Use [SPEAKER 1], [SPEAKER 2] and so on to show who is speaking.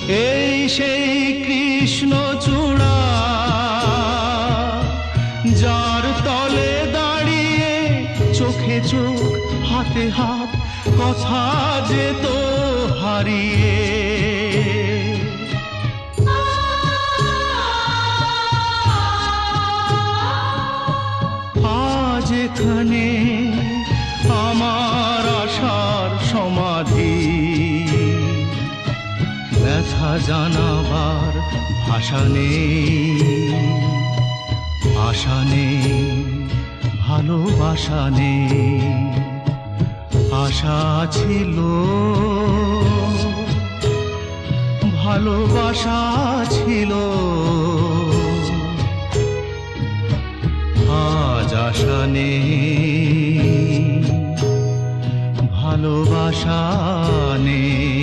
[SPEAKER 1] এই সেই কৃষ্ণচূড়া, যার তলে দাঁড়িয়ে চোখে চোখ হাতে হাত কথা যেত হারিয়ে। আজ এখানে আমার আশার সমাধি, ব্যথা জানাবার ভাষা নেই, আশা নেই, ভালোবাসা নেই। আশা ছিল, ভালোবাসা ছিল, আজ আশা নেই, ভালোবাসা নেই।